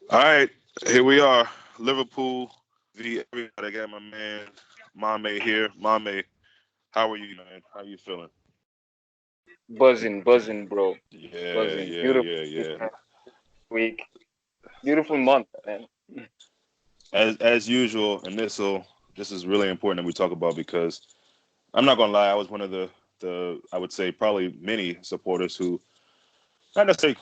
All right, here we are. Liverpool v everybody. I got my man Mamé here. Mamé, how are you, man? How you feeling? Buzzing, buzzing, bro. Yeah, Buzzing. yeah, Beautiful yeah, yeah. week. Beautiful month, man. As usual, and this is really important that we talk about because I'm not gonna lie, I was one of the I would say probably many supporters who not necessarily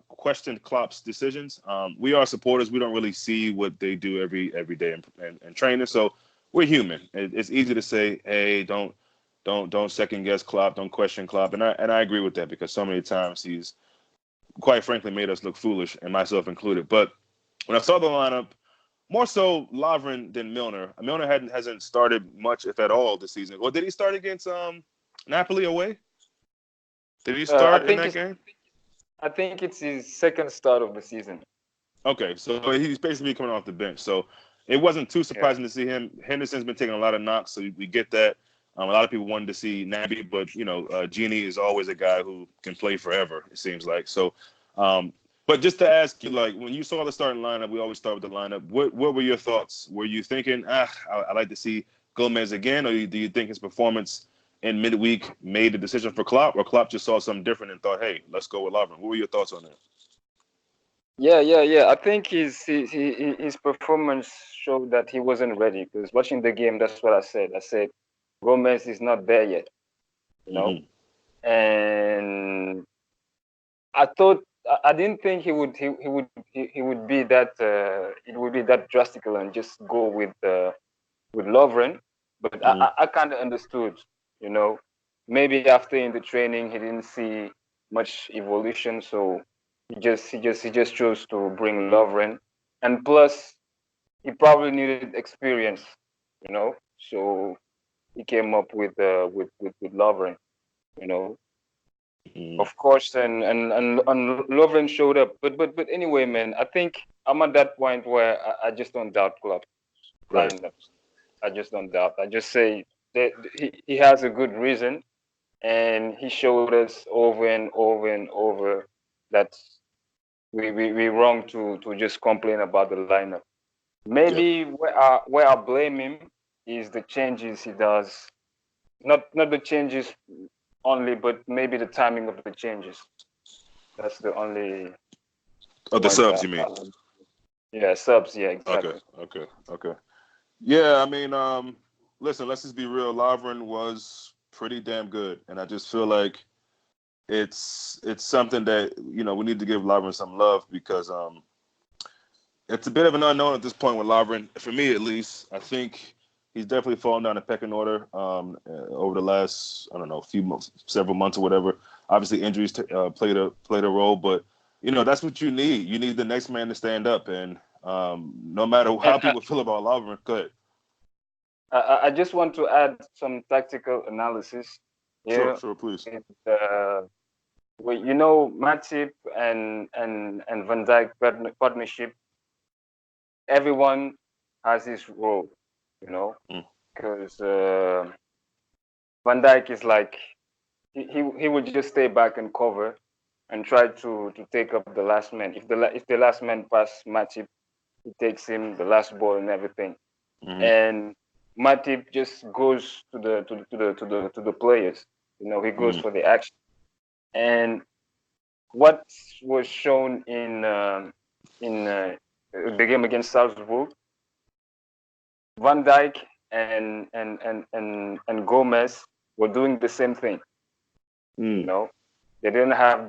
questioned Klopp's decisions. We are supporters. We don't really see what they do every day in training, so we're human. It's easy to say, hey, don't second guess Klopp, don't question Klopp, and I agree with that because so many times he's quite frankly made us look foolish, and myself included. But when I saw the lineup, more so Lovren than Milner. Milner hasn't started much, if at all, this season. Or did he start against Napoli away? Did he Uh, I start in think that it's game? I think it's his second start of the season. Okay, so he's basically coming off the bench. So it wasn't too Yeah. surprising to see him. Henderson's been taking a lot of knocks, so we get that. A lot of people wanted to see Naby, but Genie is always a guy who can play forever. It seems like so. Um, but just to ask you, like when you saw the starting lineup, we always start with the lineup. What were your thoughts? Were you thinking, I'd like to see Gomez again, or do you think his performance in midweek made the decision for Klopp, or Klopp just saw something different and thought, hey, let's go with Lovren? What were your thoughts on that? Yeah. I think his performance showed that he wasn't ready. Because watching the game, that's what I said. I said Gomez is not there yet. You know, Mm-hmm. and I didn't think he would be that it would be that drastical and just go with Lovren, but I kind of understood, you know, maybe after in the training he didn't see much evolution, so he just chose to bring Lovren, and plus he probably needed experience, you know, so he came up with Lovren, you know. Mm-hmm. Of course, and Lovren showed up, but anyway, man, I think I'm at that point where I just don't doubt club Right. lineups. I just don't doubt. I just say that he has a good reason, and he showed us over and over and over that we wrong to just complain about the lineup. Yep. Maybe where I blame him is the changes he does. Not the changes only, but maybe the timing of the changes. That's the only Oh, the point. subs, you mean? Yeah, subs. Yeah, Okay, exactly. okay. Yeah, I mean, listen, let's just be real. Lovren was pretty damn good, and I just feel like it's something that we need to give Lovren some love because it's a bit of an unknown at this point with Lovren. For me, at least, I think he's definitely fallen down the pecking order over the last I don't know few months, several months or whatever. Obviously, injuries played a role, but that's what you need. You need the next man to stand up, and no matter And how people feel about Lovren, good. I just want to add some tactical analysis Sure, here. sure, please. With, Matip and Van Dijk partnership. Everyone has his role, you know, Mm, because Van Dijk is like he would just stay back and cover and try to take up the last man. If the last man pass Matip, he takes him the last ball and everything. hmm And Matip just goes to the players. He goes hmm for the action. And what was shown in the game against Salzburg, Van Dijk and Gomez were doing the same thing. You mm know, they didn't have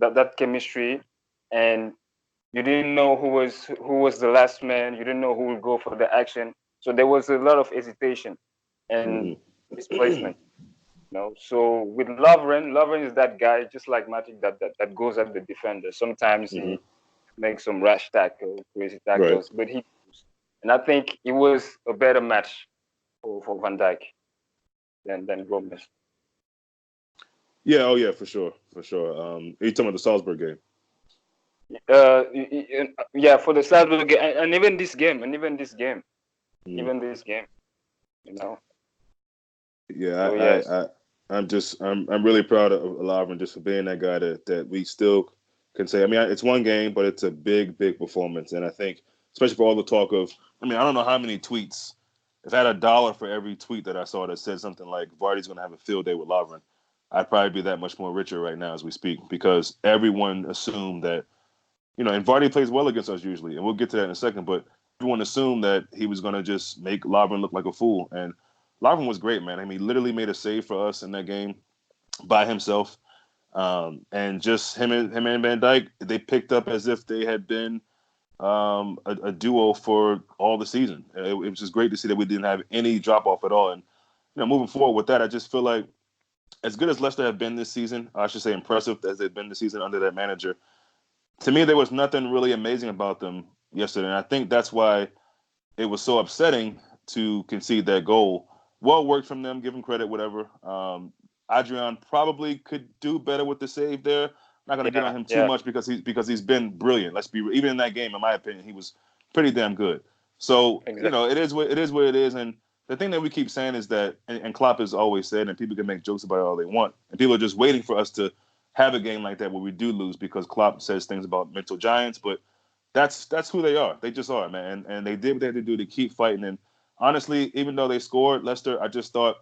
that chemistry, and you didn't know who was the last man. You didn't know who would go for the action. So there was a lot of hesitation and hmm misplacement. So with Lovren is that guy just like Matic that goes at the defender. Sometimes hmm he makes some rash tackle, crazy Right. tackles, but and I think it was a better match for Van Dijk than Gomez. Yeah. Oh, yeah. For sure. For sure. You talking about the Salzburg game? Yeah, for the Salzburg game, and Mm. even this game, you know. Yeah. So yes. I'm really proud of Lavin just for being that guy that we still can say. I mean, it's one game, but it's a big performance, and I think especially for all the talk of. I mean, I don't know how many tweets. If I had $1 for every tweet that I saw that said something like Vardy's going to have a field day with Lavin, I'd probably be that much more richer right now as we speak because everyone assumed that and Vardy plays well against us usually, and we'll get to that in a second. But everyone assumed that he was going to just make Lovren look like a fool, and Lovren was great, man. I mean, he literally made a save for us in that game by himself, and just him and Van Dijk, they picked up as if they had been a duo for all the season. It was just great to see that we didn't have any drop off at all. And moving forward with that, I just feel like as good as Leicester have been this season, I should say impressive as they've been this season under that manager to me, there was nothing really amazing about them yesterday. And I think that's why it was so upsetting to concede that goal. Well worked from them, give them credit, whatever. Adrian probably could do better with the save there. Not going to get Yeah, on him too yeah, much because he's been brilliant. Let's be even in that game, in my opinion, he was pretty damn good. So exactly. it is what it is. And the thing that we keep saying is that, and Klopp has always said, and people can make jokes about it all they want, and people are just waiting for us to have a game like that where we do lose because Klopp says things about mental giants, but that's who they are. They just are, man. And they did what they had to do to keep fighting. And honestly, even though they scored, Leicester, I just thought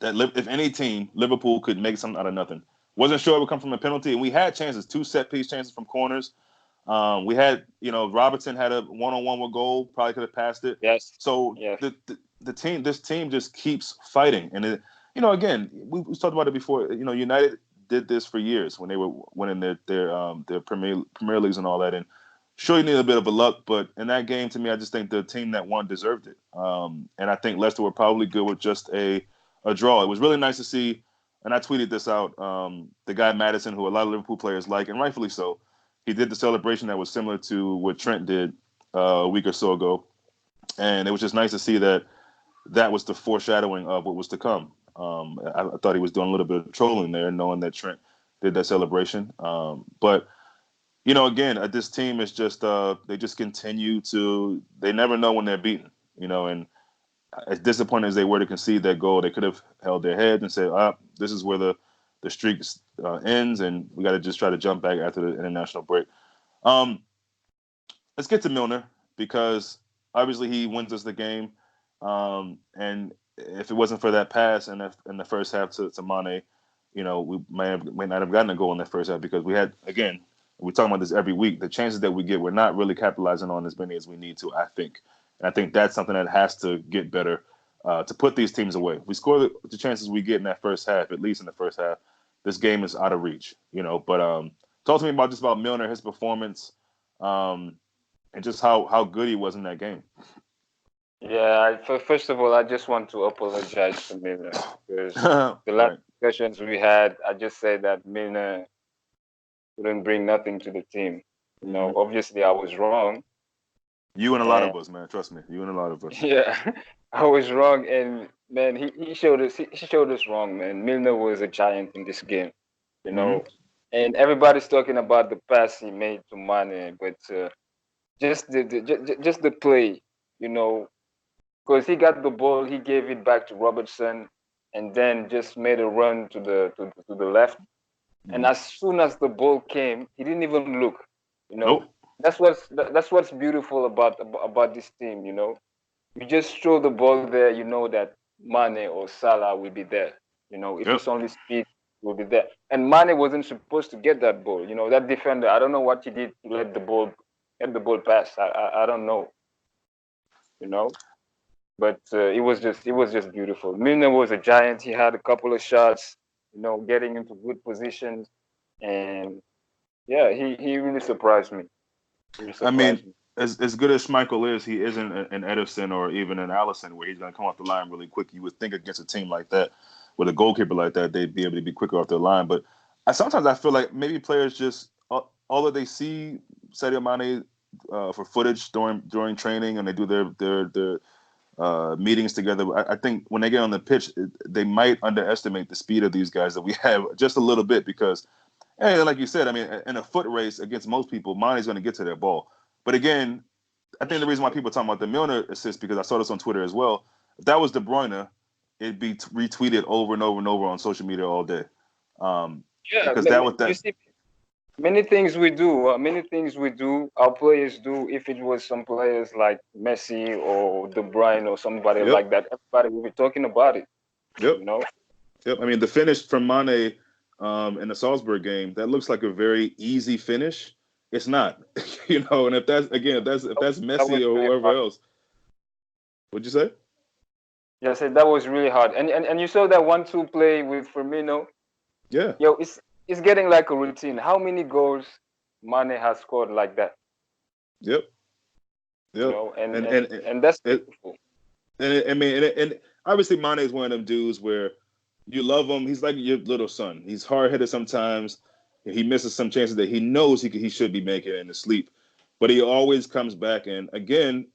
that if any team, Liverpool could make something out of nothing. Wasn't sure it would come from a penalty, and we had chances, 2 set piece chances from corners. We had, Robertson had a one-on-one with goal, probably could have passed it. Yes, So yes, this team just keeps fighting, and again, we talked about it before. United did this for years when they were winning their Premier Leagues and all that, and sure you need a bit of a luck, but in that game, to me, I just think the team that won deserved it. And I think Leicester were probably good with just a draw. It was really nice to see, and I tweeted this out. The guy Madison, who a lot of Liverpool players like, and rightfully so, he did the celebration that was similar to what Trent did a week or so ago, and it was just nice to see that was the foreshadowing of what was to come. I thought he was doing a little bit of trolling there, knowing that Trent did that celebration. But again, this team is just they just continue to they never know when they're beaten. And as disappointed as they were to concede that goal, they could have held their head and said, this is where the streak ends, and we got to just try to jump back after the international break. Um, let's get to Milner because obviously he wins us the game. And if it wasn't for that pass in the first half to Mane, we may not have gotten a goal in the first half because we had, again, we talk about this every week. The chances that we get, we're not really capitalizing on as many as we need to, I think. And I think that's something that has to get better to put these teams away. We score the chances we get in that first half, at least in the first half. This game is out of reach, But talk to me about just about Milner, his performance, um, and just how good he was in that game. yeah. First of all, I just want to apologize to Milner because the last Right. discussions we had, I just said that Milner couldn't bring nothing to the team. Hmm. Obviously I was wrong, You and a lot and of us, man. Trust me. You and a lot of us. yeah, I was wrong, and man, he showed us he showed us wrong, man. Milner was a giant in this game, you Hmm. know, and everybody's talking about the pass he made to Mane, but just the play, you know, because he got the ball, he gave it back to Robertson, and then just made a run to the left. And Hmm. as soon as the ball came, he didn't even look. You know, Nope. that's what's beautiful about this team. You just throw the ball there. You know that Mane or Salah will be there. If Yep. it's only speed, will be there. And Mane wasn't supposed to get that ball. That defender. I don't know what he did to let the ball pass. I don't know. You know, but it was just beautiful. Milner was a giant. He had a couple of shots. Getting into good positions, and yeah, he really surprised me. He really I mean, surprised me. as good as Schmeichel is, he isn't an Edison or even an Allison where he's going to come off the line really quick. You would think against a team like that, with a goalkeeper like that, they'd be able to be quicker off the line. But sometimes I feel like maybe players just, although they see Sadio Mane for footage during training and they do their meetings together, I think when they get on the pitch, they might underestimate the speed of these guys that we have just a little bit because and like you said, I mean, in a foot race against most people, Mane's going to get to their ball. But again, I think the reason why people are talking about the Milner assist because I saw this on Twitter as well. If that was De Bruyne, it'd be retweeted over and over and over on social media all day. Yeah, Because that was you that. see, many things we do, our players do. If it was some players like Messi or De Bruyne or somebody Yep, like that, everybody will be talking about it. yep, You know, yep. I mean, the finish from Mane in the Salzburg game, that looks like a very easy finish. It's not, And if that's again, if that's that Messi was or really whoever hard. else, what'd you say? Yeah, I said that was really hard. And you saw that 1-2 play with Firmino. Yeah. Yo, it's getting like a routine. How many goals Mane has scored like that? Yep. You Yep. know, and And and and and that's it, beautiful. I mean, and obviously Mane is one of them dudes where you love him. He's like your little son. He's hard headed sometimes. He misses some chances that he knows he should be making in his sleep, but he always comes back. And again,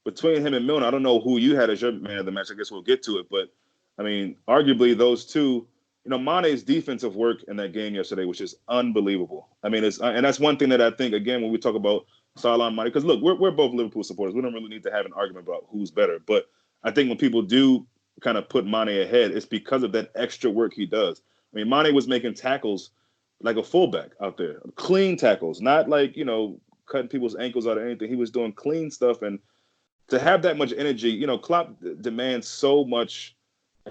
between him and Milner, I don't know who you had as your man of the match. I guess we'll get to it, but I mean, arguably those two. Mane's defensive work in that game yesterday was just unbelievable. I mean, and that's one thing that I think again when we talk about Salah and Mane, because look, we're both Liverpool supporters. We don't really need to have an argument about who's better, but I think when people do kind of put Mane ahead, it's because of that extra work he does. I mean, Mane was making tackles like a fullback out there, clean tackles, not like cutting people's ankles out or anything. He was doing clean stuff, and to have that much energy, Klopp demands so much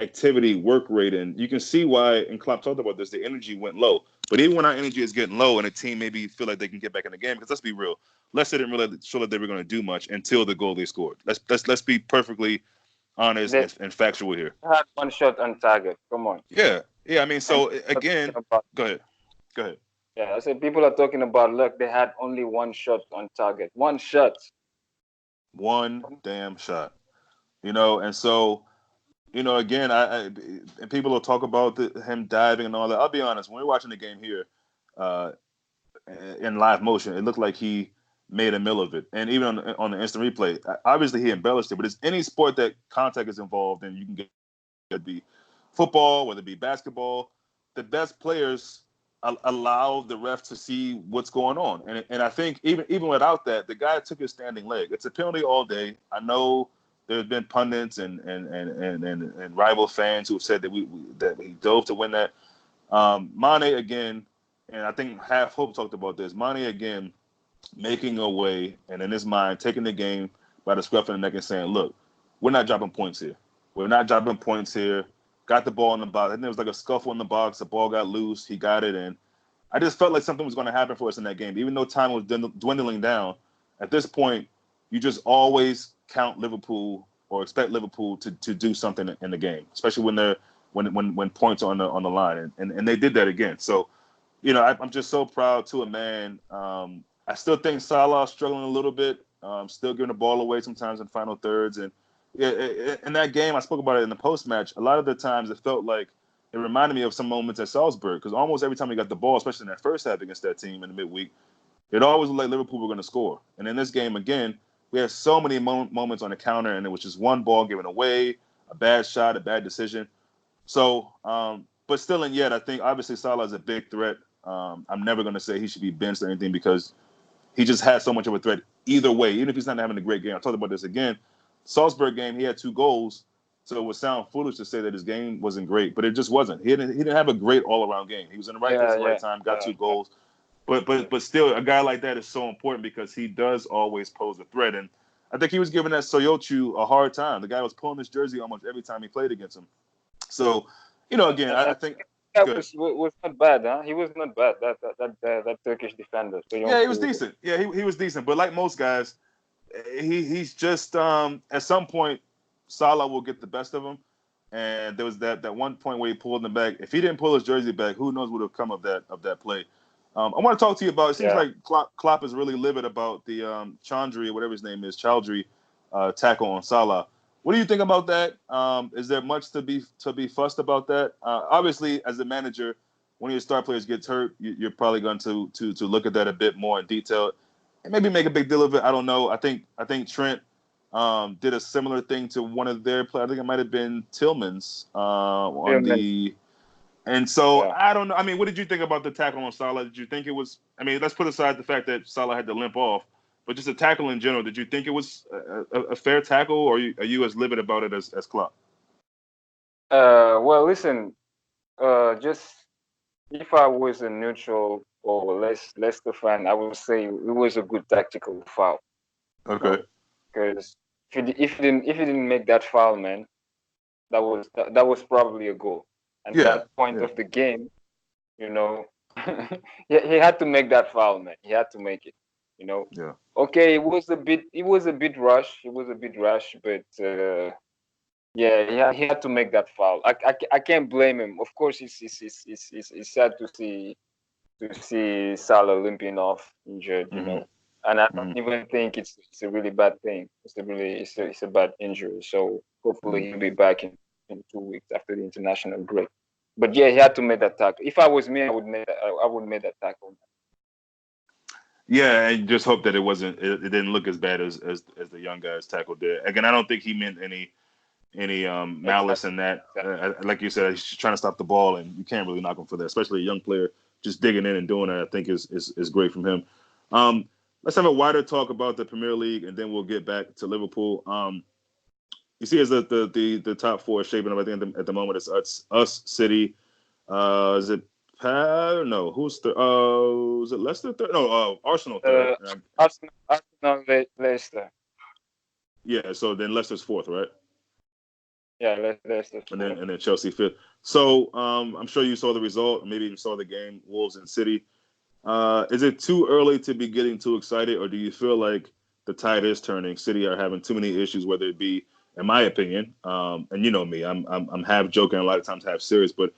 activity, work rate, and you can see why. And Klopp talked about this. The energy went low, but even when our energy is getting low, and a team maybe feel like they can get back in the game, because let's be real, Leicester didn't really show that they were going to do much until the goal they scored. Let's be perfectly honest They and factual here. had one shot on target. Come on. Yeah, yeah. I mean, And so people are again, talking about, go ahead, go ahead. yeah, I said people are talking about, look, they had only one shot on target. One shot. One damn shot, and so again, and people will talk about him diving and all that. I'll be honest, when we're watching the game here, uh, in live motion, it looked like he made a mill of it. And even on the instant replay, obviously he embellished it. But it's any sport that contact is involved in, you can get whether it be football, whether it be basketball. The best players allow the ref to see what's going on. And I think even without that, the guy took his standing leg. It's a penalty all day. I know there's been pundits and rival fans who have said that that he dove to win that. Mane again, and I think Half Hope talked about this. Mane again making a way, and in his mind, taking the game by the scruff of the neck and saying, "Look, we're not dropping points here. We're not dropping points here." Got the ball in the box. I think there was like a scuffle in the box. The ball got loose. He got it, and I just felt like something was going to happen for us in that game. Even though time was dwindling down, at this point, you just always count Liverpool or expect Liverpool to do something in the game, especially when points are on the line, and they did that again. So I'm just so proud to a man. I still think Salah's struggling a little bit, still giving the ball away sometimes in final thirds. And in that game, I spoke about it in the post match. A lot of the times it felt like it reminded me of some moments at Salzburg, because almost every time we got the ball, especially in that first half against that team in the midweek, it always looked like Liverpool were going to score. And in this game, again, we had so many moments on the counter, and it was just one ball given away, a bad shot, a bad decision. So, but still, and yet, I think obviously Salah is a big threat. I'm never going to say he should be benched or anything, because he just had so much of a threat either way, even if he's not having a great game. I talked about this again. Salzburg game, he had 2 goals, so it would sound foolish to say that his game wasn't great, but it just wasn't. He didn't have a great all around game. He was in the right place Yeah, at the right yeah, time, got yeah, 2 goals, but still, a guy like that is so important because he does always pose a threat. And I think he was giving that Soyochu a hard time. The guy was pulling his jersey almost every time he played against him. So, again, I and think that good. was not bad, huh? He was not bad. That Turkish defender, Yeah, he was Soyuncu. decent. Yeah, he was decent. But like most guys, he's just at some point Salah will get the best of him. And there was that one point where he pulled him back. If he didn't pull his jersey back, who knows what would have come of that play. I want to talk to you about. It seems Yeah, like Klopp is really livid about the Chandri, whatever his name is, Chowdhury, tackle on Salah. What do you think about that? Is there much to be fussed about that? Obviously, as a manager, when your star players gets hurt, you're probably going to look at that a bit more in detail and maybe make a big deal of it. I don't know. I think Trent did a similar thing to one of their players. I think it might have been Tillman's on Tillman. the. And so Yeah, I don't know. I mean, what did you think about the tackle on Salah? Did you think it was? I mean, let's put aside the fact that Salah had to limp off, but just a tackle in general. Did you think it was a fair tackle, or are you as livid about it as Klopp? Well, listen. Just if I was a neutral or Leicester fan, I would say it was a good tactical foul. You Okay. know, because if he didn't make that foul, man, that was probably a goal. And Yeah. that point Yeah. of the game, you know, he had to make that foul, man. He had to make it. You know, Yeah. okay, it was a bit rush. It was a bit rush, but yeah, he had to make that foul. I can't blame him. Of course, it's sad to see Salah limping off injured, Hmm. and I don't Hmm. even think it's a really bad thing. It's a bad injury. So Hmm. hopefully he'll be back in 2 weeks after the international break. But yeah, he had to make that tackle. If I was me, I would make that tackle. Yeah, and just hope that it didn't look as bad as the young guys tackled did. Again, I don't think he meant any malice Exactly. in that. Exactly. Like you said, he's just trying to stop the ball, and you can't really knock him for that. Especially a young player just digging in and doing that. I think is great from him. Um, let's have a wider talk about the Premier League, and then we'll get back to Liverpool. You see, as the top four is shaping up, I think at the moment it's us, City. Is it No, who's the? Is it Leicester third? No, Arsenal third. Uh, Arsenal, Leicester. Yeah, so then Leicester's fourth, right? Yeah, Leicester And then fourth. and then Chelsea fifth. So I'm sure you saw the result, maybe even saw the game, Wolves and City. Is it too early to be getting too excited, or do you feel like the tide is turning? City are having too many issues, whether it be, in my opinion, and you know me, I'm half joking, a lot of times half serious, but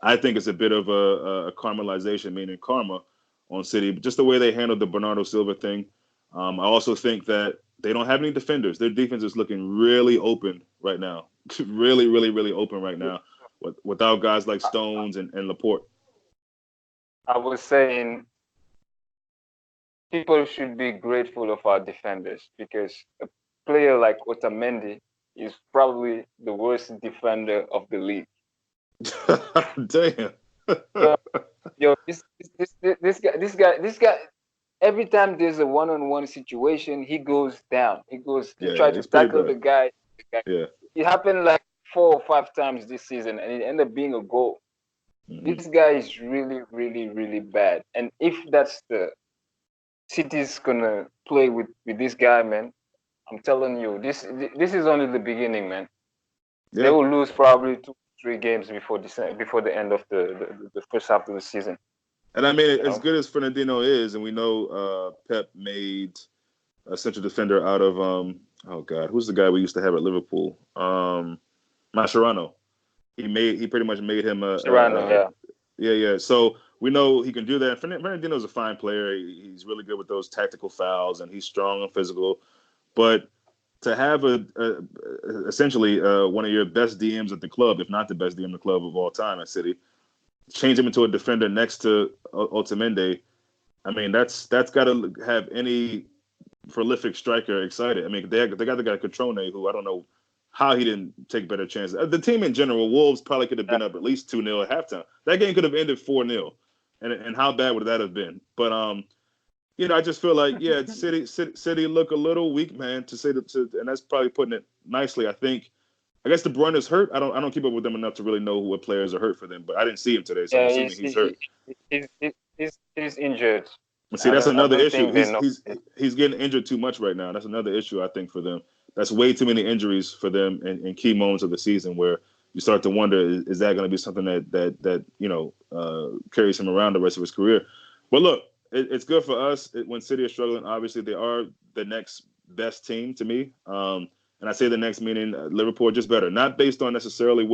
I think it's a bit of a caramelization, meaning karma, on City. But just the way they handled the Bernardo Silva thing. I also think that they don't have any defenders. Their defense is looking really open right now, really, really, really open right now, without guys like I, Stones and Laporte. I was saying people should be grateful of our defenders because a player like Otamendi is probably the worst defender of the league. Damn. Yo, yo, this guy. Every time there's a one-on-one situation, he goes down. He Yeah, tried to it's pretty tackle bad. the guy. The guy. Yeah. It happened like 4 or 5 times this season, and it ended up being a goal. Hmm. This guy is really, really, really bad. And if that's the City's gonna play with this guy, man, I'm telling you, this is only the beginning, man. They Yeah. will lose probably 2, 3 games before the end of the first half of the season. And I mean, You as know, good as Fernandino is, and we know Pep made a central defender out of oh god, who's the guy we used to have at Liverpool? Mascherano. He pretty much made him Serrano, yeah. yeah, yeah. So we know he can do that. Fernandino's a fine player. He's really good with those tactical fouls, and he's strong and physical. But to have essentially one of your best DMs at the club, if not the best DM in the club of all time at City, change him into a defender next to Otamendi. I mean, that's got to have any prolific striker excited. I mean, they got the guy Catrone, who I don't know how he didn't take better chances. The team in general, Wolves probably could have been up at least 2-0 at halftime. That game could have ended 4-0, and how bad would that have been? But I just feel like City look a little weak, man. To say that, and that's probably putting it nicely. I think. I guess De Bruyne is hurt. I don't keep up with them enough to really know what players are hurt for them. But I didn't see him today, so I'm Yeah, assuming he's hurt. he's injured. And see, I that's don't I another don't issue. think they He's know. he's he's getting injured too much right now. That's another issue I think for them. That's way too many injuries for them in key moments of the season where you start to wonder is that going to be something that carries him around the rest of his career. But look, it's good for us when City are struggling. Obviously, they are the next best team to me. And I say the next meaning Liverpool are just better, not based on necessarily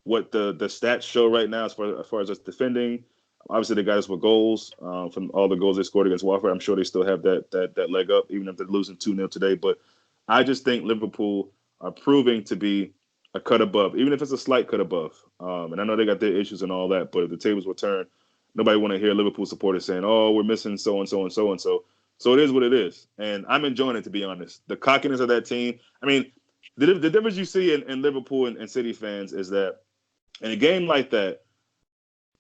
what the stats show right now as far as us defending. Obviously, they got us with goals from all the goals they scored against Watford. I'm sure they still have that leg up, even if they're losing 2-0 today. But I just think Liverpool are proving to be a cut above, even if it's a slight cut above. And I know they got their issues and all that, but if the tables were turned, nobody want to hear Liverpool supporters saying, "Oh, we're missing so and so and so and so." So it is what it is, and I'm enjoying it, to be honest. The cockiness of that team. I mean, the difference you see in Liverpool and City fans is that in a game like that,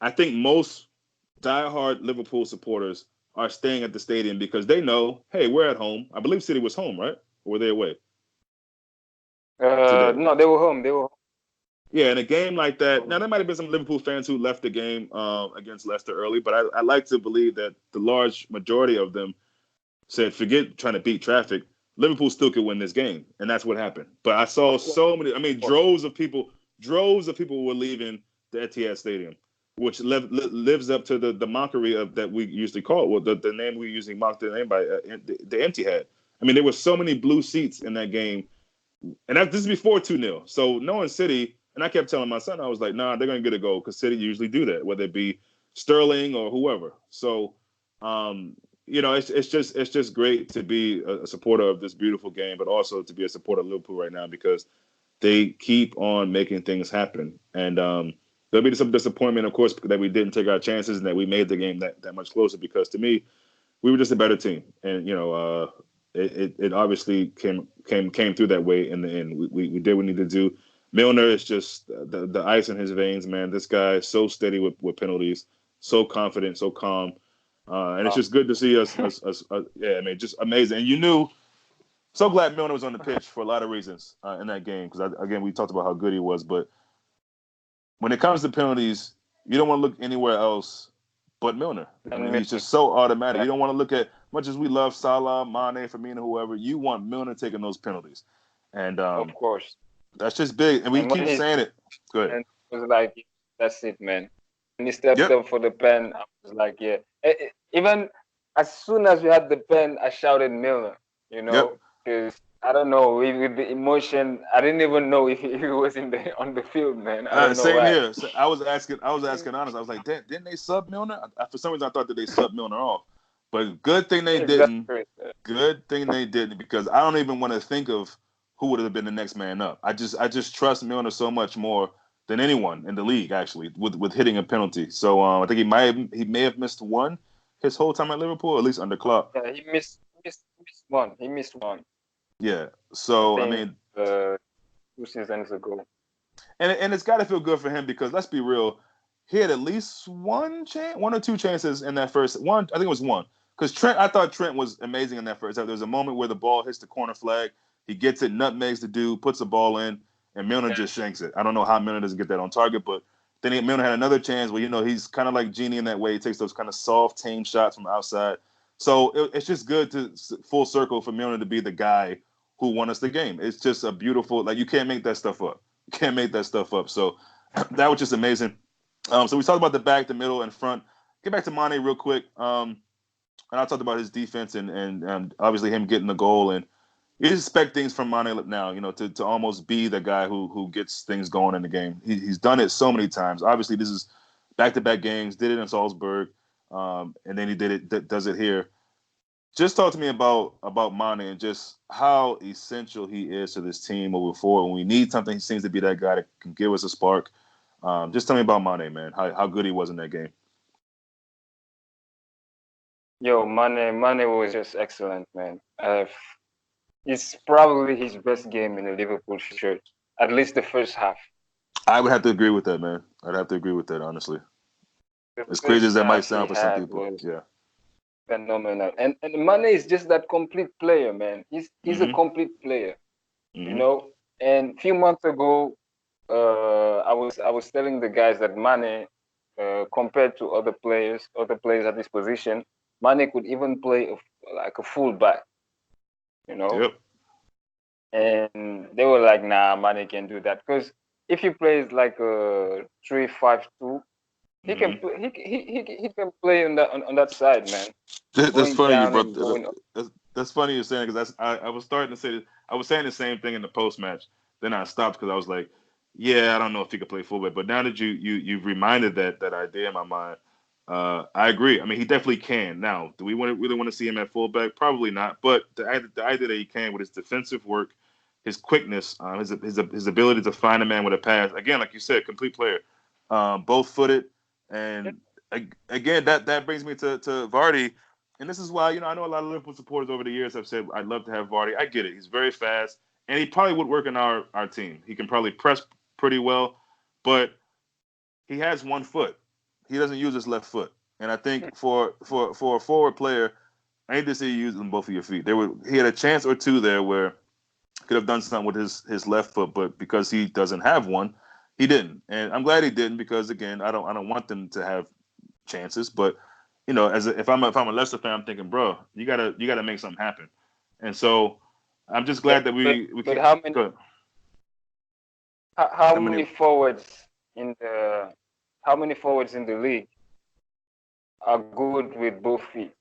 I think most diehard Liverpool supporters are staying at the stadium because they know, hey, we're at home. I believe City was home, right? Or were they away today? No, they were home. They were. Yeah, in a game like that, now there might have been some Liverpool fans who left the game against Leicester early, but I like to believe that the large majority of them said, forget trying to beat traffic. Liverpool still could win this game, and that's what happened. But I saw Of course, so many. I mean, of course. droves of people were leaving the Etihad Stadium, which lives up to the mockery of that we usually call it. Well, the name we usually mock the name by, the Etihad. I mean, there were so many blue seats in that game, and this is before 2-0. So knowing City, and I kept telling my son, I was like, nah, they're gonna get a goal because City usually do that, whether it be Sterling or whoever. So, um, it's just great to be a supporter of this beautiful game, but also to be a supporter of Liverpool right now because they keep on making things happen. And there'll be some disappointment, of course, that we didn't take our chances and that we made the game that much closer. Because to me, we were just a better team, and it obviously came through that way in the end. We did what we needed to do. Milner is just the ice in his veins, man. This guy is so steady with penalties, so confident, so calm, and it's Wow. just good to see us. Yeah, I mean, just amazing. And you knew. So glad Milner was on the pitch for a lot of reasons in that game because again we talked about how good he was, but when it comes to penalties, you don't want to look anywhere else but Milner. I And mean, he's Milner. just so automatic. Yeah, You don't want to look at much as we love Salah, Mane, Firmino, whoever. You want Milner taking those penalties, and of course. that's just big. And we And when keep he saying it. Good. and it was like, that's it, man. When he stepped Yep. up for the pen, I was like, yeah. Even as soon as we had the pen, I shouted Milner, Yep. because I don't know, with the emotion, I didn't even know if he was in the on the field, man. I don't know Same why. here. So I was asking. Honest. I was like, didn't they sub Milner? For some reason, I thought that they subbed Milner off. But good thing they didn't. Exasperate. Good thing they didn't because I don't even want to think of who would have been the next man up. I just trust Milner so much more than anyone in the league actually with hitting a penalty. So I think he may have missed one his whole time at Liverpool, at least under Klopp. Yeah, he missed one. He missed one. Yeah. I So I think mean, 2 seasons ago. and it's got to feel good for him because let's be real, he had at least one or two chances in that first one. I think it was one because I thought Trent was amazing in that first half. There was a moment where the ball hits the corner flag, he gets it, nutmegs the dude, puts the ball in, and Milner just shanks it. I don't know how Milner doesn't get that on target, but then Milner had another chance where he's kind of like Genie in that way. He takes those kind of soft, tame shots from outside. So it's just good to full circle for Milner to be the guy who won us the game. It's just a beautiful, like you can't make that stuff up. Can't make that stuff up. So that was just amazing. So we talked about the back, the middle, and front. Get back to Mane real quick. And I talked about his defense and obviously him getting the goal. And you expect things from Mane now, to almost be the guy who gets things going in the game. He's done it so many times. Obviously, this is back-to-back games. Did it in Salzburg, and then he does it here. Just talk to me about Mane and just how essential he is to this team moving forward. When we need something, he seems to be that guy that can give us a spark. Just tell me about Mane, man. How good he was in that game. Yo, Mane was just excellent, man. It's probably his best game in a Liverpool shirt, at least the first half. I would have to agree with that, man. I'd have to agree with that, honestly. The As crazy as first that might half he sound for some had people, was yeah. phenomenal. And Mane is just that complete player, man. He's a Mm-hmm. complete player, you Mm-hmm. know. And a few months ago, I was telling the guys that Mane, compared to other players at this position, Mane could even play like a fullback, you know. Yep. And they were like, "Nah, Mane can do that." Because if he plays like a 3-5-2, he can Mm-hmm. he can play on that side, man, That's going funny you down brought and going up. that's funny you're saying because I was starting to say this. I was saying the same thing in the post match. Then I stopped because I was like, yeah, I don't know if he could play fullback. But now that you've reminded that idea in my mind, I agree. I mean, he definitely can. Now, do we really want to see him at fullback? Probably not. But the idea that he can with his defensive work, his quickness, his ability to find a man with a pass. Again, like you said, complete player, both footed, and again that brings me to Vardy. And this is why, I know a lot of Liverpool supporters over the years have said, I'd love to have Vardy. I get it. He's very fast, and he probably would work in our team. He can probably press pretty well, but he has one foot. He doesn't use his left foot. And I think for a forward player, I need to see you using both of your feet. He had a chance or two there where he could have done something with his left foot, but because he doesn't have one, He didn't, and I'm glad he didn't because again, I don't want them to have chances. But if I'm a Leicester fan, I'm thinking, bro, you gotta make something happen. And so I'm just glad that we But can't. how many Good. how How many? many forwards in the how many forwards in the league are good with both feet?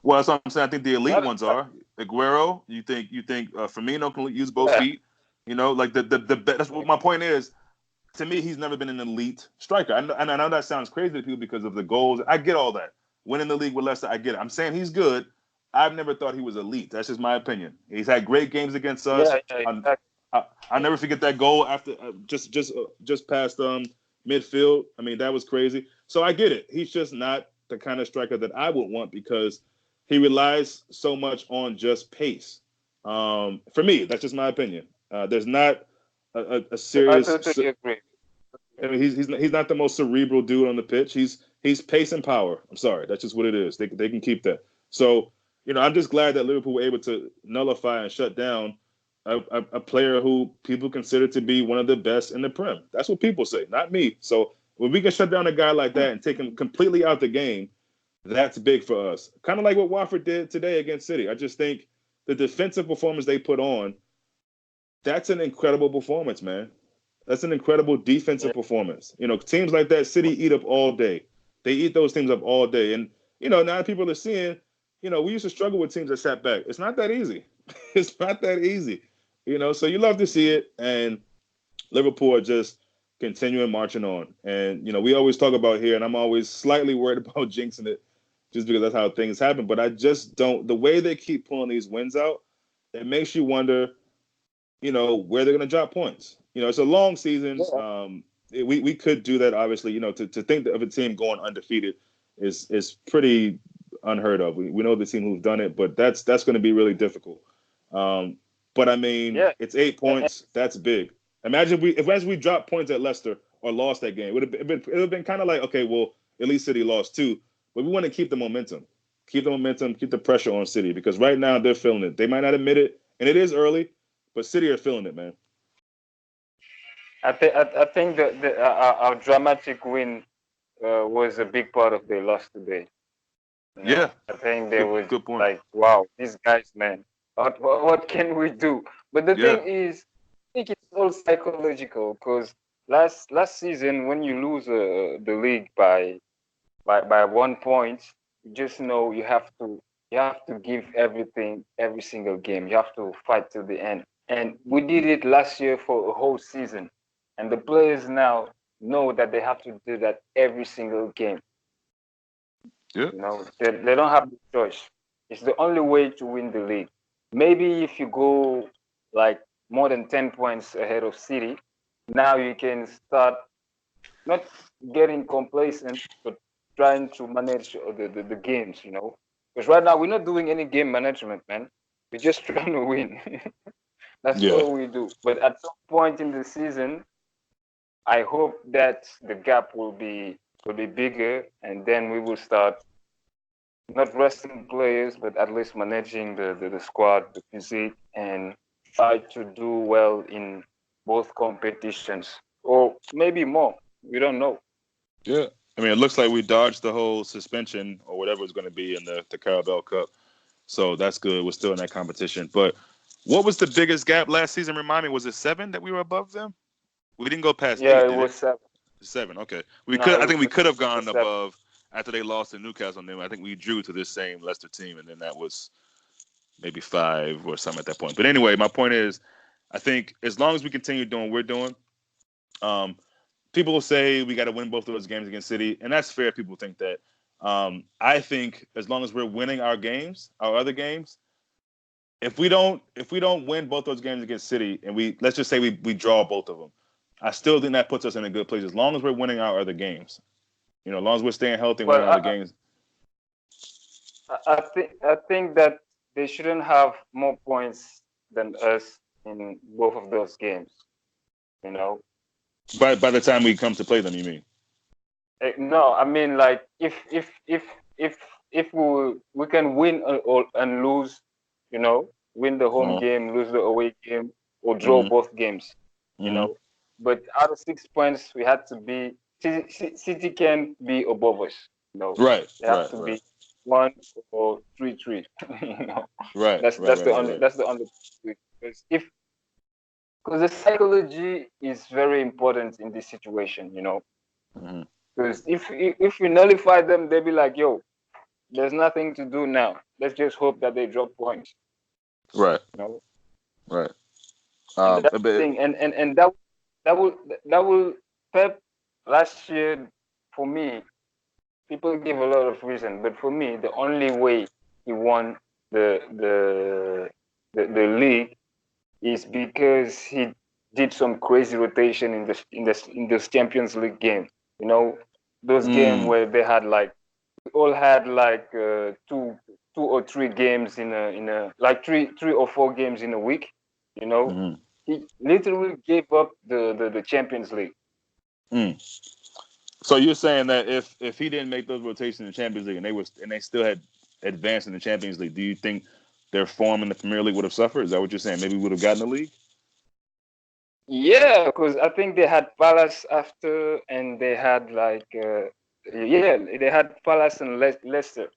Well, that's what I'm saying. I think the elite Not ones are Aguero. You think Firmino can use both yeah, feet. Like the that's what my point is. To me, he's never been an elite striker. And I know that sounds crazy to people because of the goals. I get all that. Winning the league with Leicester, I get it. I'm saying he's good. I've never thought he was elite. That's just my opinion. He's had great games against us. yeah, I, exactly. I never forget that goal after just past midfield. I mean, that was crazy. So I get it. He's just not the kind of striker that I would want because he relies so much on just pace. For me, that's just my opinion. There's not a I serious. totally agree. I mean, he's not the most cerebral dude on the pitch. He's pace and power. I'm sorry, that's just what it is. They can keep that. So I'm just glad that Liverpool were able to nullify and shut down a player who people consider to be one of the best in the Prem. That's what people say, not me. So when we can shut down a guy like that and take him completely out the game, that's big for us. Kind of like what Watford did today against City. I just think the defensive performance they put on, that's an incredible performance, man. That's an incredible defensive Yeah. performance. Teams like that, City eat up all day. They eat those teams up all day. And, now people are seeing, we used to struggle with teams that sat back. It's not that easy. It's not that easy. So you love to see it. And Liverpool are just continuing marching on. And, we always talk about here, and I'm always slightly worried about jinxing it just because that's how things happen. But I just don't, the way they keep pulling these wins out, it makes you wonder where they're going to drop points. It's a long season. Yeah. We could do that, obviously. To think of a team going undefeated is pretty unheard of. We know the team who've done it, but that's going to be really difficult. But I mean, Yeah. it's 8 points. That's big. Imagine if as we dropped points at Leicester or lost that game, it would have been kind of like, okay, well, at least City lost too, but we want to keep the momentum, keep the pressure on City because right now they're feeling it. They might not admit it, and it is early, but City are feeling it, man. I think that our dramatic win was a big part of their loss today. Yeah, I think they good was good point. like, wow, these guys, man, what can we do? But the Yeah, thing is, I think it's all psychological because last season when you lose the league by 1 point, you just know you have to give everything every single game. You have to fight till the end. And we did it last year for a whole season. And the players now know that they have to do that every single game. yeah, They don't have the choice. It's the only way to win the league. Maybe if you go like more than 10 points ahead of City, now you can start not getting complacent, but trying to manage the games. Because right now we're not doing any game management, man. We're just trying to win. That's yeah, all we do. But at some point in the season, I hope that the gap will be bigger, and then we will start not resting players, but at least managing the squad, the physique, and try to do well in both competitions, or maybe more. We don't know. yeah. I mean, it looks like we dodged the whole suspension or whatever it's going to be in the Carabao Cup, so that's good. We're still in that competition. But what was the biggest gap last season? Remind me, was it 7 that we were above them? We didn't go past Yeah, 8, it did it? was 7. 7. Okay, No, I think we could have it was gone 7. above after they lost to Newcastle. And then I think we drew to this same Leicester team, and then that was maybe 5 or something at that point. But anyway, my point is, I think as long as we continue doing what we're doing, um, people will say we got to win both of those games against City, and that's fair. People think that. I think as long as we're winning our games, our other games, if we don't win both those games against City, and let's just say we draw both of them, I still think that puts us in a good place as long as we're winning our other games. As long as we're staying healthy and winning Well, our other games. I think that they shouldn't have more points than us in both of those games. You know, By the time we come to play them, you mean? No, I mean like if we can win and lose, win the home Uh-huh. game, lose the away game, or draw Hmm. both games, you Hmm. know, But out of 6 points, we had to be City can be above us. Right, They have right, to right, be 1 or 3-3. you know, right, that's right, that's right, the right, only right. that's the only because if because the psychology is very important in this situation. Hmm. Because if we nullify them, they'll be like, "Yo, there's nothing to do now. Let's just hope that they drop points." Right, You know, right. and that's the But thing. And that will Pep last year for me. People give a lot of reason, but for me, the only way he won the the the league is because he did some crazy rotation in the Champions League game. You know, those games mm, where they had like we all had like two or three games in a like three or four games in a week. You know, hmm, he literally gave up the Champions League. mm. So you're saying that if he didn't make those rotations in the Champions League and they still had advanced in the Champions League, do you think their form in the Premier League would have suffered? Is that what you're saying? Maybe we would have gotten the league. Yeah, because I think they had Palace after, and they had like yeah, they had Palace and Leicester.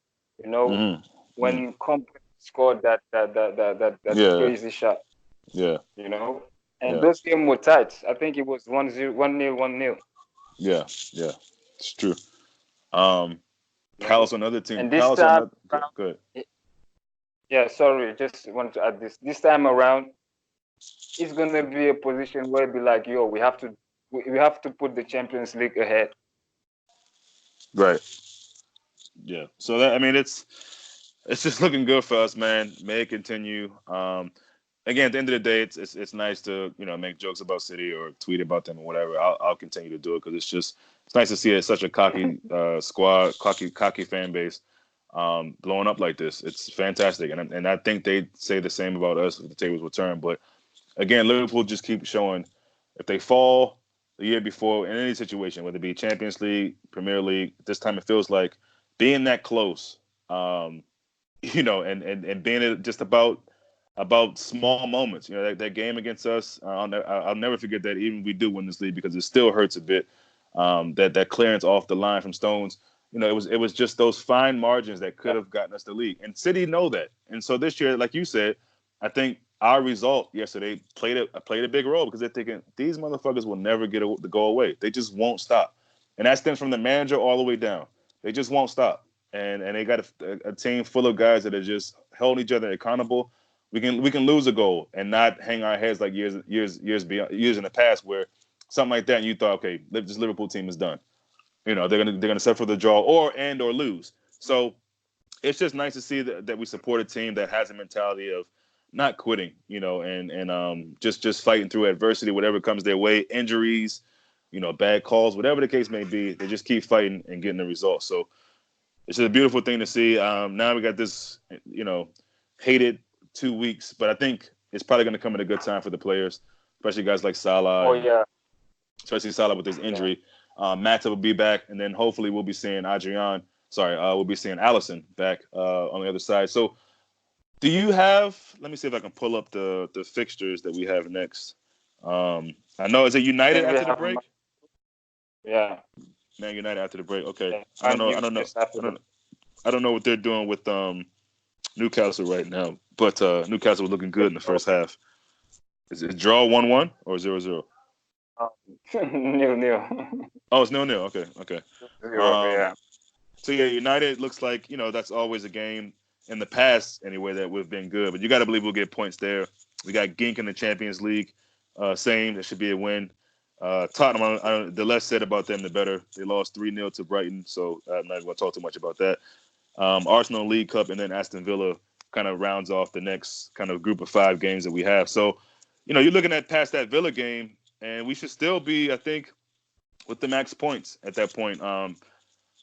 You know, Hmm. Mm. when Company scored that Yeah, crazy shot. yeah, You know, and yeah, those games were tight. I think it was 1-0, 1-0, 1-0. yeah, yeah. It's true. Um, You know, Palace on another team. and this Palace on time another. Good. around, Good. yeah, sorry, just want to add this. This time around, it's gonna be a position where it be like, yo, we have to put the Champions League ahead. Right. Yeah. So that I mean, it's just looking good for us, man. May it continue. Again, at the end of the day, it's nice to make jokes about City or tweet about them or whatever. I'll continue to do it because it's nice to see such a cocky squad, cocky fan base blowing up like this. It's fantastic, and I think they say the same about us if the tables will turn. But again, Liverpool just keep showing if they fall the year before in any situation, whether it be Champions League, Premier League, this time it feels like being that close. Um, and being just about small moments. That game against us, I'll never forget that. Even if we do win this league, because it still hurts a bit. That clearance off the line from Stones. It was just those fine margins that could Yeah, have gotten us the league. And City know that. And so this year, like you said, I think our result yesterday played a big role because they're thinking these motherfuckers will never get to go away. They just won't stop, and that stems from the manager all the way down. They just won't stop, and they got a team full of guys that are just holding each other accountable. We can lose a goal and not hang our heads like years in the past where something like that and you thought, okay, this Liverpool team is done. They're gonna settle for the draw or lose. So it's just nice to see that we support a team that has a mentality of not quitting, and just fighting through adversity, whatever comes their way, injuries, bad calls, whatever the case may be. They just keep fighting and getting the results. So it's just a beautiful thing to see. Now we got this, hated 2 weeks, but I think it's probably going to come at a good time for the players, especially guys like Salah oh and yeah, especially Salah with his yeah. injury. Mata will be back, and then hopefully we'll be seeing Adrian. Sorry, we'll be seeing Allison back on the other side. So, do you have? Let me see if I can pull up the fixtures that we have next. I know is it I United think we after the have break? yeah, Man United after the break. Okay, yeah, I don't Man know. I U don't know. just after I the don't. I don't know what they're doing with Newcastle right now, but Newcastle was looking good in the draw. first half. Is it draw 1-1 or 0-0? Um, nil. Oh, it's 0-0. Okay, okay. 0, Um, yeah. so yeah, United looks like that's always a game in the past anyway that we've been good, but you got to believe we'll get points there. We got Gink in the Champions League, same. That should be a win. Tottenham, the less said about them, the better. They lost 3-0 to Brighton, so I'm not going to talk too much about that. Arsenal League Cup, and then Aston Villa kind of rounds off the next kind of group of 5 games that we have. So, you're looking at past that Villa game, and we should still be, I think, with the max points at that point.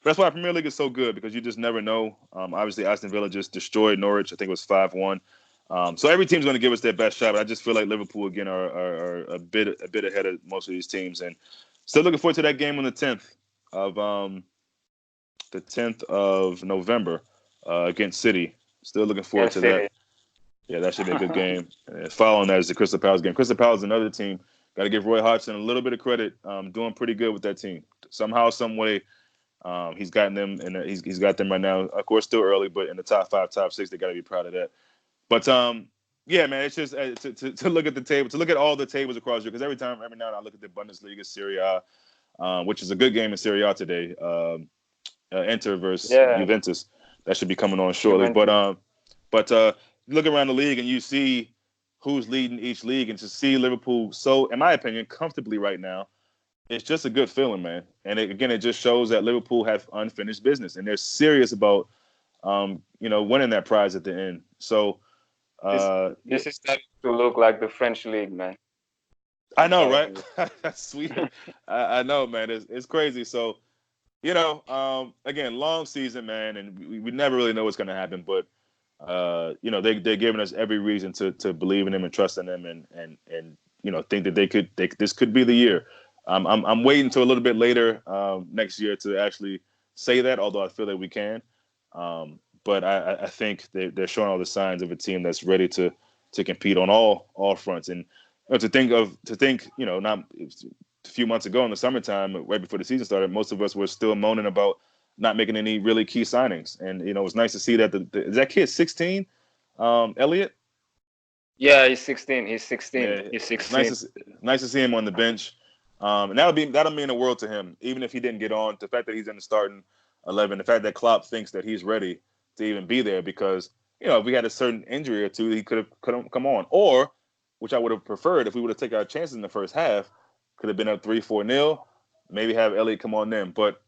That's why Premier League is so good because you just never know. Obviously, Aston Villa just destroyed Norwich. I think it was 5-1. So every team's going to give us their best shot. But I just feel like Liverpool again are a bit ahead of most of these teams, and still looking forward to that game on of um, the 10th of November against City. Still looking forward Yes, to that. City. Yeah, that should be a good game. Following that is the Crystal Palace game. Crystal Palace is another team. got to give Roy Hodgson a little bit of credit. Doing pretty good with that team. Somehow, some way, he's gotten them, and he's got them right now. Of course, still early, but in the top 5, top 6, they got to be proud of that. But yeah, man, it's just to look at the table, to look at all the tables across here, because every now and then I look at the Bundesliga, Serie A, which is a good game in Serie A today. Inter versus Yeah, Juventus, that should be coming on shortly. Juventus. But you look around the league and you see who's leading each league, and to see Liverpool so, in my opinion, comfortably right now, it's just a good feeling, man. And it just shows that Liverpool have unfinished business, and they're serious about winning that prize at the end. So This yeah, this is starting to look like the French league, man. I I'm know, telling right? you. That's sweet. I know, man. It's crazy. So again, long season, man, and we never really know what's going to happen. But they're giving us every reason to believe in them and trust in them, and think that this could be the year. I'm waiting until a little bit later next year to actually say that, although I feel that we can. But I think they're showing all the signs of a team that's ready to compete on all fronts. And to think, not a few months ago in the summertime, right before the season started, most of us were still moaning about not making any really key signings. And it was nice to see that is that kid 16, Elliot? Yeah, he's 16. He's 16. Yeah, He's it's nice 16. to see him on the bench, and that'll mean the world to him. Even if he didn't get on, the fact that he's in the starting 11, the fact that Klopp thinks that he's ready to even be there, because if we had a certain injury or two, he could have come on, or which I would have preferred if we would have taken our chances in the first half, could have been up 3-4-0, maybe have Elliot come on then. But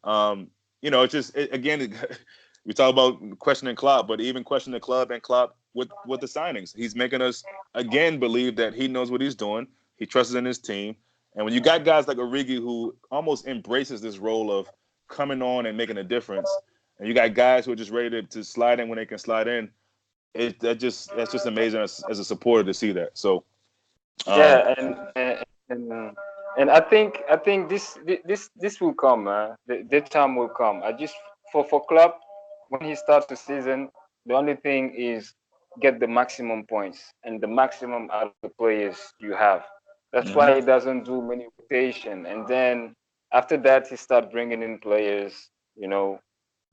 it's just again. We talk about questioning Klopp, but even questioning the club and Klopp with the signings, he's making us again believe that he knows what he's doing. He trusts in his team, and when you got guys like Origi who almost embraces this role of coming on and making a difference, and you got guys who are just ready to slide in when they can slide in, that's just amazing as a supporter to see that. So, um, Yeah, and I think this will come. The time will come. I just for Klopp, when he starts the season, the only thing is get the maximum points and the maximum out of the players you have. That's mhm. why he doesn't do many rotation, and then after that he start bringing in players.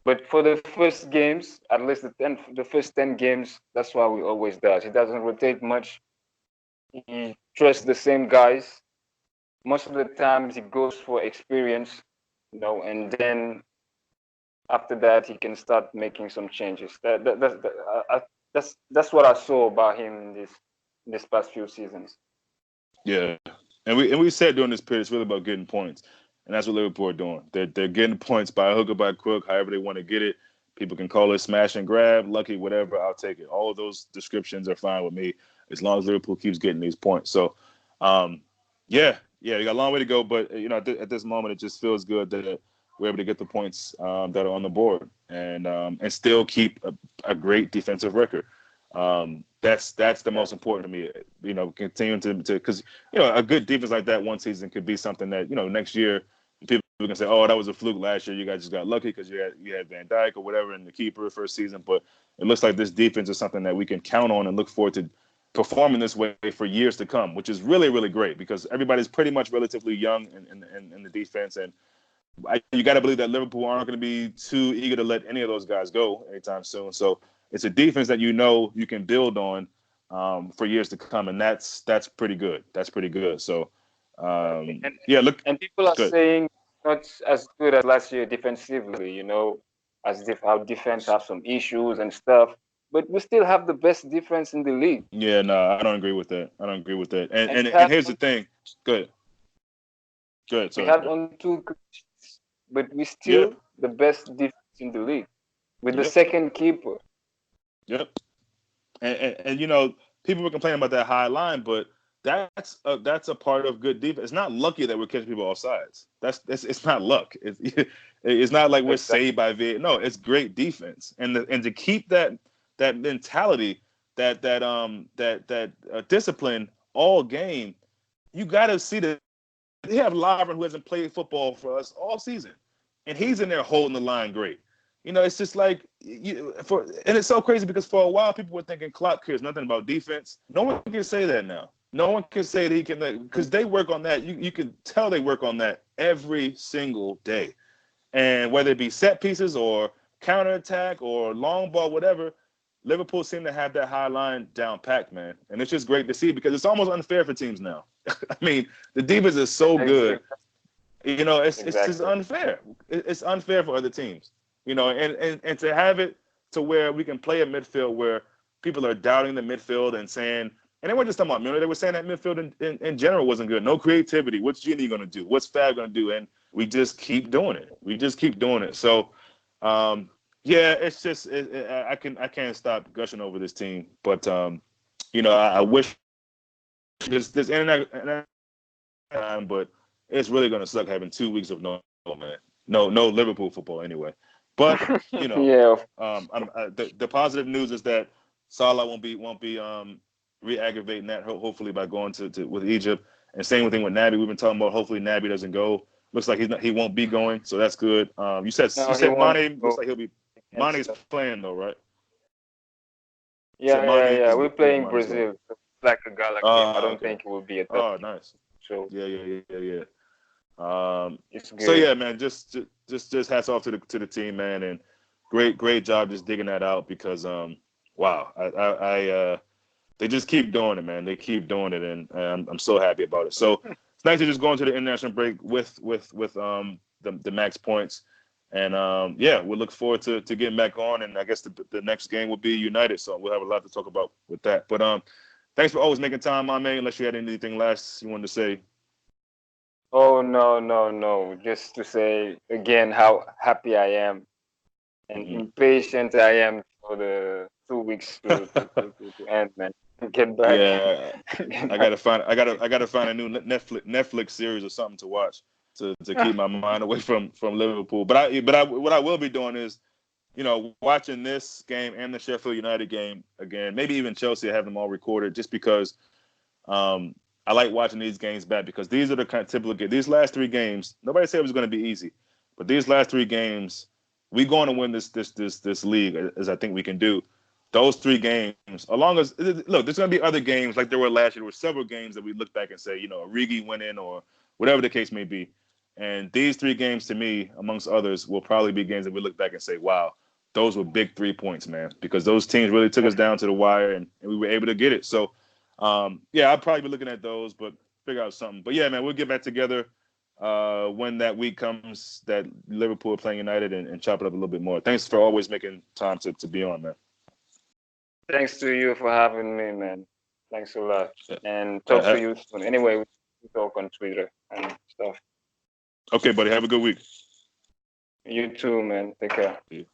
But for the first games, at least the first 10 games, that's why we always does. He doesn't rotate much. He trusts the same guys. Most of the times he goes for experience, and then after that he can start making some changes. That's what I saw about him in this past few seasons. Yeah, and we said during this period it's really about getting points, and that's what Liverpool are doing. They're getting points by hook or by crook, however they want to get it. People can call it smash and grab, lucky, whatever. I'll take it. All of those descriptions are fine with me as long as Liverpool keeps getting these points. So, um, yeah, you got a long way to go, but at this moment, it just feels good that we're able to get the points that are on the board, and still keep a great defensive record. That's the Yeah, most important to me. Continuing to because a good defense like that one season could be something that next year people can say, oh, that was a fluke last year. You guys just got lucky because you had Van Dijk or whatever in the keeper first season. But it looks like this defense is something that we can count on and look forward to performing this way for years to come, which is really, really great because everybody's pretty much relatively young in the defense. And you got to believe that Liverpool aren't going to be too eager to let any of those guys go anytime soon. So it's a defense that you can build on for years to come, and that's pretty good. That's pretty good. So exactly. And yeah, look and people are good. saying not as good as last year defensively. As if our defense have some issues and stuff. But we still have the best defense in the league, Yeah, no, I don't agree with that. I don't agree with that. And and and, and here's the thing. Good, good. we Sorry. had only two, but we Yep, still the best defense in the league with the yep, second keeper. yep. And people were complaining about that high line, but that's a part of good defense. It's not lucky that we're catching people off sides. That's it's not luck. It's not like we're Exactly. saved by VAR. No, it's great defense, and to keep that mentality, that discipline all game. You got to see that they have Lovren who hasn't played football for us all season, and he's in there holding the line great. It's just like and it's so crazy because for a while people were thinking Klopp cares nothing about defense. No one can say that now. No one can say that he can, because they work on that. You can tell they work on that every single day. And whether it be set pieces or counterattack or long ball, whatever, Liverpool seem to have that high line down packed, man. And it's just great to see because it's almost unfair for teams now. I mean, the defense is so good. You know, it's just Exactly. unfair. It's unfair for other teams. You know, and to have it to where we can play a midfield where people are doubting the midfield and saying, and they weren't just talking about Miller, they were saying that midfield in general wasn't good. No creativity. What's Genie going to do? What's Fab going to do? And we just keep doing it. We just keep doing it. So, yeah, it's just I can't stop gushing over this team. But you know, I wish this internet time, but it's really going to suck having 2 weeks of no Liverpool football anyway. But you know, Yeah. the positive news is that Salah won't be re-aggravating that hopefully by going to with Egypt. And same thing with Naby. We've been talking about hopefully Naby doesn't go. Looks like he won't be going, so that's good. You No, he said won't Mane go looks like he'll be and Mane's stuff. playing though, right? You said Yeah, yeah, yeah. Mane's We're yeah, playing Mane's going. Brazil. So it's like a gala game. I don't Okay. think it will be a tough Oh, game. nice. So Yeah. it's So good. yeah, man, just hats off to the team, man, and great job just digging that out because wow, they just keep doing it, man. They keep doing it, and I'm so happy about it. So it's nice to just go into the international break with the max points, and yeah, we'll look forward to getting back on, and I guess the next game will be United, so we'll have a lot to talk about with that. But thanks for always making time, my man. Unless you had anything last you wanted to say. Oh no, no, no. Just to say again how happy I am and Hmm. impatient I am for the 2 weeks to end, man. Get back. Yeah, Get I back. gotta find I gotta find a new Netflix series or something to watch to keep my mind away from Liverpool. But what I will be doing is, you know, watching this game and the Sheffield United game again. Maybe even Chelsea. I have them all recorded just because um, I like watching these games back because these are the kind of typical games. These last three games, nobody said it was going to be easy, but these last three games, we going to win this league as I think we can do. Those three games, along as look, there's going to be other games like there were last year. There were several games that we look back and say, you know, Origi winning or whatever the case may be. And these three games, to me, amongst others, will probably be games that we look back and say, wow, those were big 3 points, man, because those teams really took us down to the wire and we were able to get it. So yeah, I'll probably be looking at those, but figure out something. But yeah, man, we'll get back together when that week comes that Liverpool are playing United and chop it up a little bit more. Thanks for always making time to be on, man. Thanks to you for having me, man. Thanks a lot. Yeah. And Uh, talk to ha- you soon. Anyway, we talk on Twitter and stuff. okay, buddy. Have a good week. You too, man. Take care. See you.